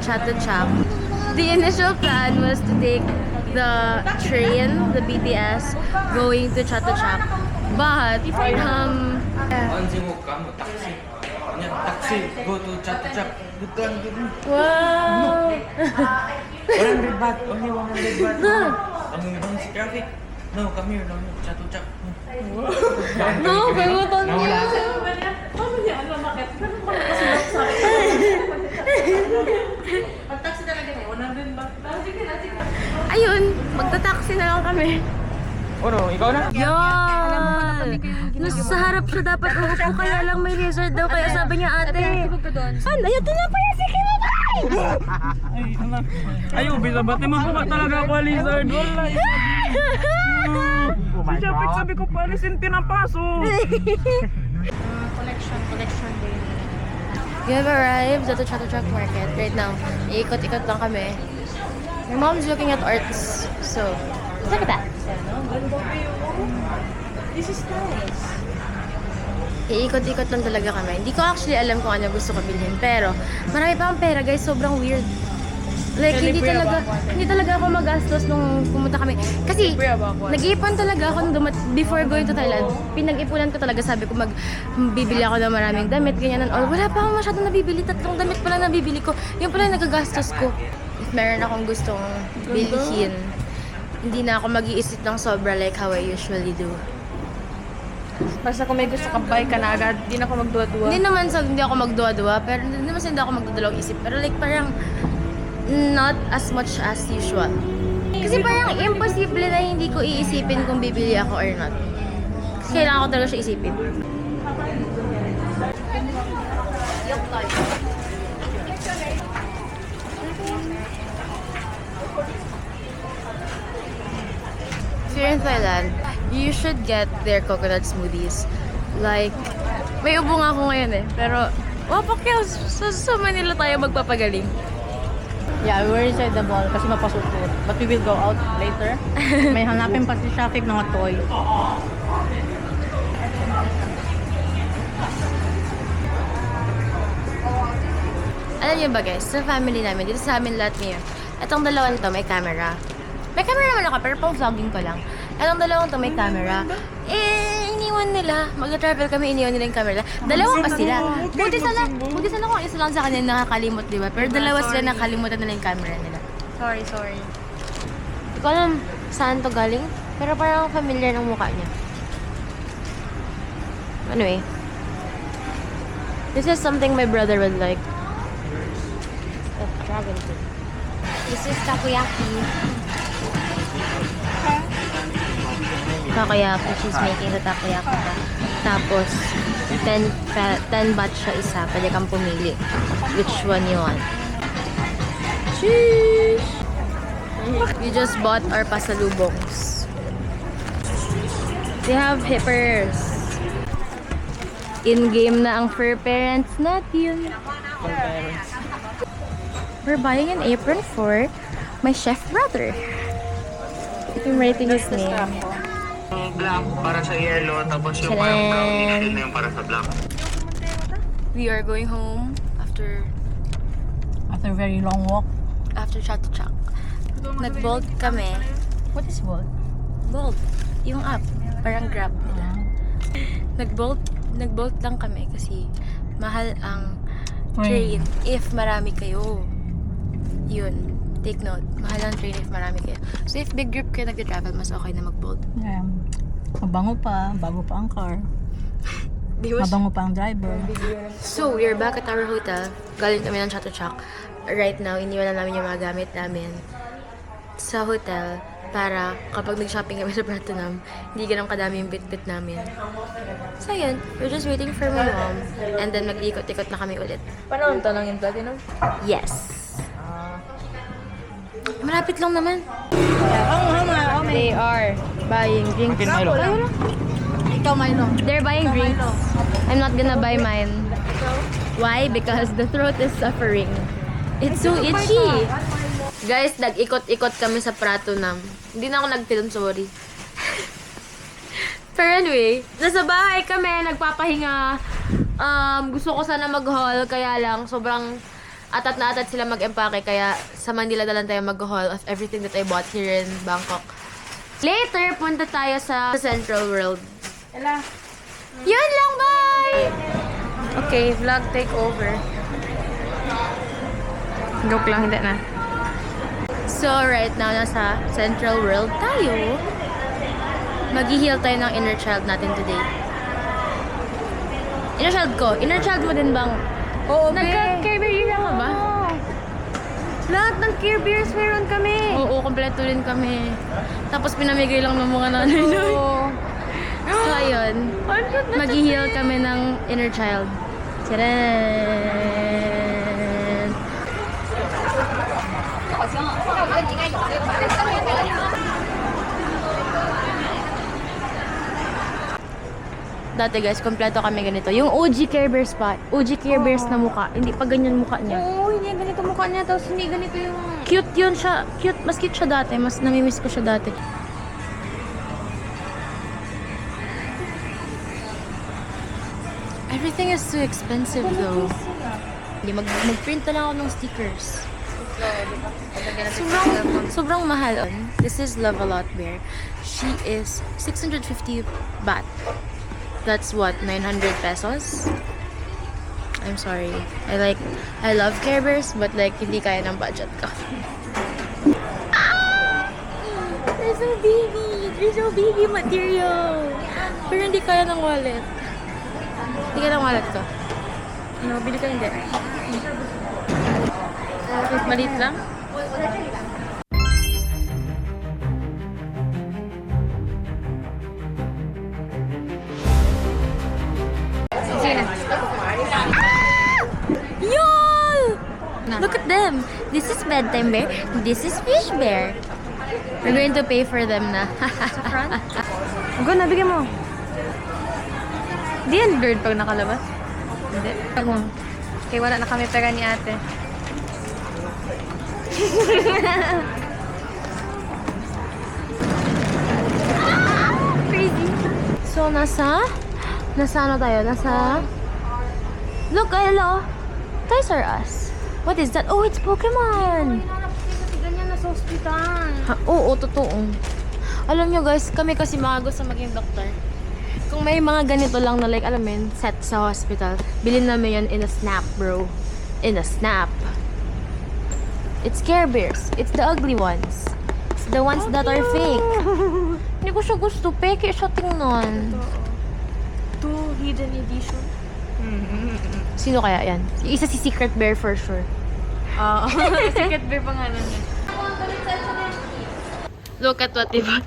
Chatuchak. The initial plan was to take the train, the BTS, going to Chatuchak. But, 언제 못 가? 뭐 딱지. 그냥 딱지 go to Chatuchak. wow! 100 baht. Only 100 baht. Ang si traffic. No, come here. No, Chatuchak. No, kalimutan niya. Paano niya alam bakit? Pag-taxi talaga niya, 100 baht. Ayun, magta-taxi na lang kami. Ano, ikaw na? Yan! Nasa harap siya dapat uupo, kaya lang may lizard daw, kaya sabi niya ate. Saan? Ayun, doon na pa yan si Kimabay! Ay, anak. Ayaw, bisa ba't naman ko talaga ako, Lizard? Wala. Si Japik sabi ko, palisin pinapaso. Collection day. We have arrived at the Chatuchak Market right now. Iikot-ikot lang kami. My mom's looking at arts, so look at that. This is nice. Iikot-ikot lang talaga kami. Hindi ko actually alam kung ano gusto ko bilhin, pero marami pa akong pera, guys. Sobrang weird. Like, hindi talaga ako magastos nung pumunta kami. Kasi, nag-iipon talaga ako before going to Thailand. Pinag-ipunan ko talaga, sabi ko bibili ako ng maraming damit, ganyan and all. Wala pa akong masyadong nabibili. 3 damit pa lang nabibili ko. Yung pala yung nagagastos ko. If meron akong gustong bilhin, hindi na ako mag-iisip ng sobra like how I usually do. Basta kung may gusto kang buy ka na agad, di na ako magduwa-duwa. Hindi naman sa hindi ako magduwa-duwa, pero hindi naman sa hindi ako magdadalawang isip. Pero like parang not as much as usual. Kasi parang imposible na hindi ko iisipin kung bibili ako or not. Kasi kailangan ko talaga siya isipin. If you're in Thailand, you should get their coconut smoothies. Like, may ubo nga ako ngayon eh. Pero, wapakyaw, sa Manila tayo magpapagaling. Yeah, we're inside the mall kasi mapasukot. But we will go out later. May hanapin pa si Shafik ng mga toy. Alam niyo ba guys, sa family namin, dito sa amin lahat niyo, etong dalawang to may camera. May camera naman ako, pero pang vlogging ko lang. Etong dalawang to may camera. Iniwan nila. Mag-travel kami, iniwan nila yung camera. Dalawa pa sila. Buti sana kung isa lang sa kanila nakakalimot, di ba? Pero dalawa sila nakalimutan nila yung camera nila. Sorry. Hindi ko alam saan to galing, pero parang familiar ng mukha niya. Anyway. This is something my brother would like. The dragon fruit. This is takoyaki. Takoyaki. She's making the takoyaki. Tapos, 10 baht siya isa. Pwede kang pumili which one you want. Sheesh! We just bought our pasalubongs. They have hippers. In-game na ang fur parents natin. We're buying an apron for my chef brother. I'm writing his name. Black para sa yellow, tapos yung Charan! parang brownish yun na yung para sa black. We are going home after very long walk. Chatuchak. Nag-bolt kami. What is Bolt? Bolt. Yung app. Parang Grab nila. Nag-bolt lang kami kasi mahal ang train if marami kayo. Yun. Take note. Mahal ang train if marami kayo. So if big group kayo nag-travel, mas okay na mag-bolt. Yeah. Mabango pa. Bago pa ang car. Mabango pa ang driver. So, we're back at our hotel. Galing kami ng Chatuchak. Right now, iniwan na namin yung mga gamit namin sa hotel para kapag nag-shopping kami sa Platinum, hindi ganun kadami yung bit-bit namin. So, yun. We're just waiting for my mom. And then, mag-ikot-ikot na kami ulit. Paano to lang yung Platinum? Yes! Malapit lang naman. They are buying drinks. Ikaw, Milo. They're buying drinks. I'm not gonna buy mine. Why? Because the throat is suffering. It's so itchy. Guys, nag-ikot-ikot kami sa Pratunam. Hindi na ako nag-film, sorry. Pero anyway, nasa bahay kami, nagpapahinga. Gusto ko sana mag-haul, kaya lang sobrang atat na atat sila mag-empake, kaya sa Manila na lang tayo mag-haul of everything that I bought here in Bangkok. Later, punta tayo sa Central World. Yun lang, bye! Okay, vlog take over. Joke lang, hindi na. So, right now, nasa Central World tayo. Mag-heal tayo ng inner child natin today. Inner child ko. Inner child mo din bang? Oo, Nagka-Care Bear era ka ba? Lahat ng Care Bears meron kami. Oo, kompleto rin kami. Tapos pinamigay lang ng mga nanay. So, ayun. Mag-heal kami ng inner child. Tcharan! Dati guys, kompleto kami ganito. Yung OG Care Bears pa. OG Care Bears na mukha. Hindi pa ganyan mukha niya. Oo, hindi ganito mukha niya. Tapos hindi ganito yung... Cute yun siya. Cute. Mas cute siya dati. Mas namimiss ko siya dati. Everything is too expensive though. Hindi, mag-print na lang ako ng stickers. Sobrang mahal. This is Love A Lot Bear. She is 650 baht. That's what, 900 pesos? I'm sorry. I love Care Bears, but like, hindi kaya ng budget ko. Ah! There's no baby! There's no baby material! Pero hindi kaya ng wallet. Hindi kaya ng wallet ko. Ano, bili ka hindi? Maliit lang? Yol! Look at them. This is bedtime bear. This is fish bear. We're going to pay for them na. Go na, bigyan mo. Di yan bird pag nakalabas? Hindi. Okay, wala na kami pera ni ate. Crazy. So, nasa ano tayo? Look, hello. Toys R Us. What is that? Oh, it's Pokemon. Kasi ganyan na sa hospital. Ha, oo, totoo. Alam nyo guys, kami kasi mga gusto maging doktor. Kung may mga ganito lang na like, alam mo yun, set sa hospital, bilhin namin yun in a snap, bro. In a snap. It's Care Bears. It's the ugly ones. It's the ones that are fake. Hindi ko siya gusto. Peke siya tingnan. Two hidden edition. Sino kaya yan? Yung isa si Secret Bear for sure. Oo. Secret Bear pangalan niya. Look at what they bought.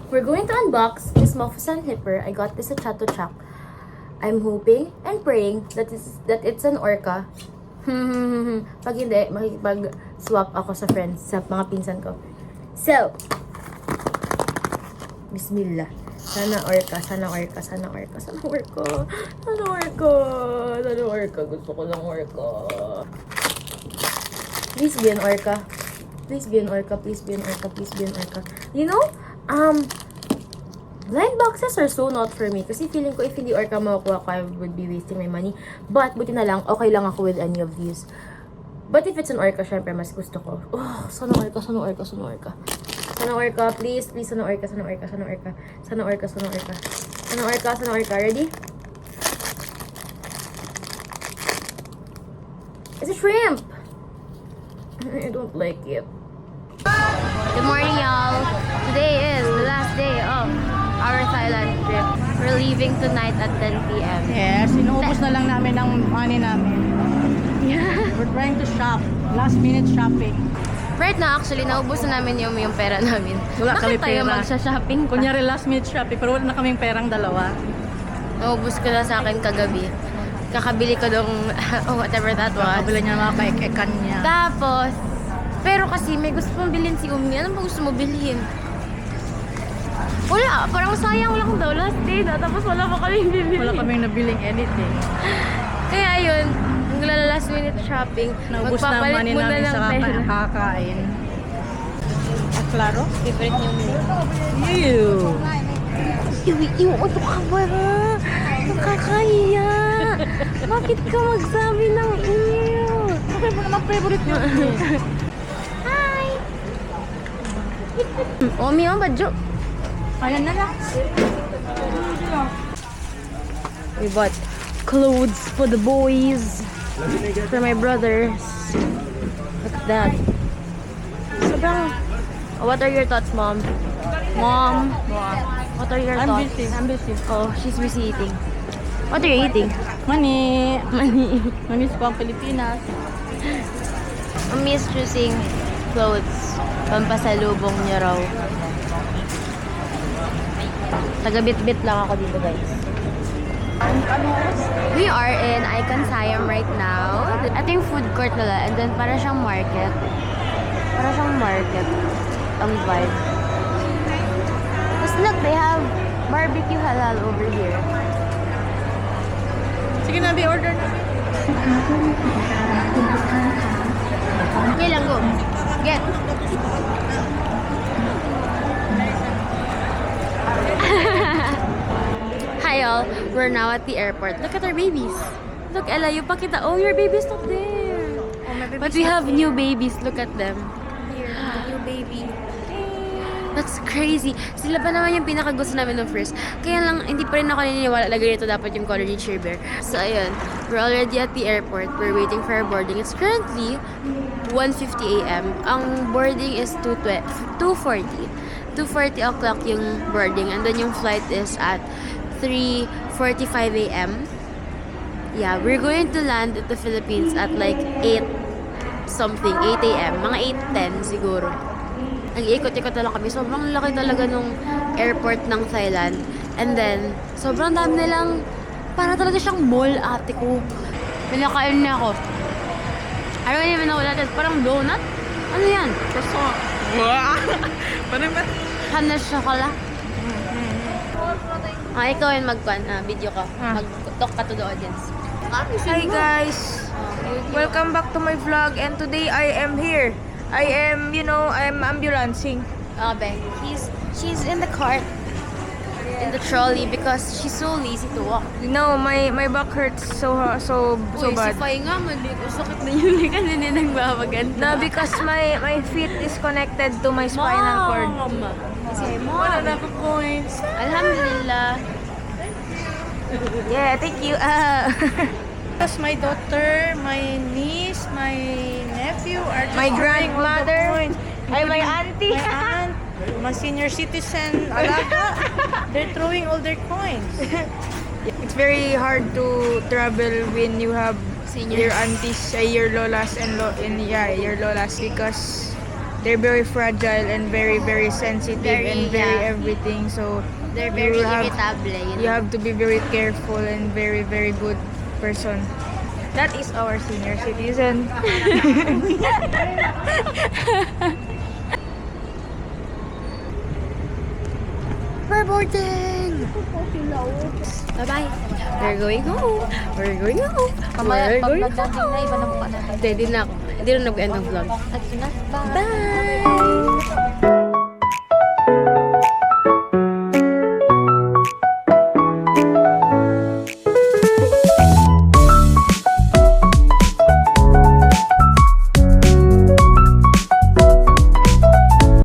We're going to unbox this Mofussan Hipper. I got this at Chato Chak. I'm hoping and praying that it's an orca. Pag hindi, makikipag-swap ako sa friends, sa mga pinsan ko. So, Bismillah. Sana orca, sana orca, sana orca, sana orca. Sana orca. Sana orca. Gusto ko lang orca. Please be an orca. Please be an orca. Please be an orca. Please be an orca. You know, blind boxes are so not for me. Kasi feeling ko if hindi orca makukuha ko, I would be wasting my money. But, buti na lang, okay lang ako with any of these. But if it's an orca, syempre, mas gusto ko. Oh, sana orca, sana orca, sana orca. Sana orca, please, please, sana orca, sana orca, sana orca. Sana orca, sana orca. Sana orca, sana orca. Ready? It's a shrimp! I don't like it. Good morning, y'all. Today is the last day of our Thailand trip. We're leaving tonight at 10 p.m. Yes, inuubos na lang namin ang money namin. Yeah. We're trying to shop. Last minute shopping. Right now, actually, naubos na namin yung pera namin. Wala kami Bakit tayo pera. magsha-shopping pa? Kunyari last minute shopping, pero wala na kaming perang dalawa. Naubos ko na sa akin kagabi. Kakabili ko nung whatever that was. Kabila niya mga kaik-ikan niya. Tapos, pero kasi may gusto mong bilhin si Umi. Ano ba gusto mo bilhin? Wala, parang sayang lang daw last day na. Tapos wala pa kaming bibili. Wala kaming nabiling anything. Kaya yun, last minute shopping. Naubos na ang money muna namin ng sa pera. kakain. Klaro? Favorite niyo milk? Ew! Iwi, ito ka ba? Nakakahiya. Bakit ka magsabi ng ew? Bakit mo naman favorite yun? Hi! Omi, badyo. Ayan na lang. We bought clothes for the boys. For my brothers. Look at that. Sobrang... Oh, what are your thoughts, Mom? Mom? What are your I'm thoughts? busy. I'm busy. Oh, she's busy eating. What are you eating? Money. Money. Namiss ko ang Pilipinas. Miss choosing clothes. Pampasalubong niya raw. Taga-bit-bit lang ako dito, guys. We are in Icon Siam right now. Ito yung food court nila. And then, para siyang market. Para siyang market. Ang vibe. Tapos look, they have barbecue halal over here. Sige na, order na. Okay lang, go. Get. Hi all, we're now at the airport. Look at our babies. Look, Ella, you pakita. Oh, your baby's not there. But we have new babies. Look at them. Here, new baby. That's crazy. Sila pa naman yung pinakagusto namin nung first. Kaya lang, hindi pa rin ako naniniwala na ganito dapat yung color ni Cheer Bear. So, ayun. We're already at the airport. We're waiting for our boarding. It's currently 1:50 a.m. Ang boarding is 2:40. 2:40 o'clock yung boarding. And then yung flight is at 3:45 a.m. Yeah, we're going to land at the Philippines at like 8 a.m. Mga 8:10 siguro. Nag-iikot-ikot na lang kami. Sobrang laki talaga nung airport ng Thailand. And then, sobrang dami nilang, para talaga siyang mall, ate ko. Pinakain na ako. I don't even know what that is. Parang donut? Ano yan? Croissant. Paano ba? Hanas chocolate. Ikaw yung video ka. Mag-talk ka to the audience. Hi guys! Welcome back to my vlog and today I am here. I'm ambulancing. Abe, she's in the cart. In the trolley because she's so lazy to walk. No, my back hurts so bad. Si Fay nga, sakit na yun. Kasi hindi nang babaganda. No, because my feet is connected to my spinal cord. Say, Mom. Wala na ako points. Alhamdulillah. Yeah, thank you. Because my daughter, my niece, my nephew are just My throwing all the grandmother, coins. ay my auntie. My aunt, my senior citizen, alaga, they're throwing all their coins. It's very hard to travel when you have Seniors. your aunties, your lolas your lolas because they're very fragile and very sensitive Very, and very yeah. everything. So They're very you have, irritable. you have to be very careful and very good person. That is our senior citizen. We're boarding! Bye-bye. We're going home. We're going home. We're going home. na, iba na mukha natin. Hindi na ako. Hindi na nag-end ng vlog. At yun na, bye! Bye!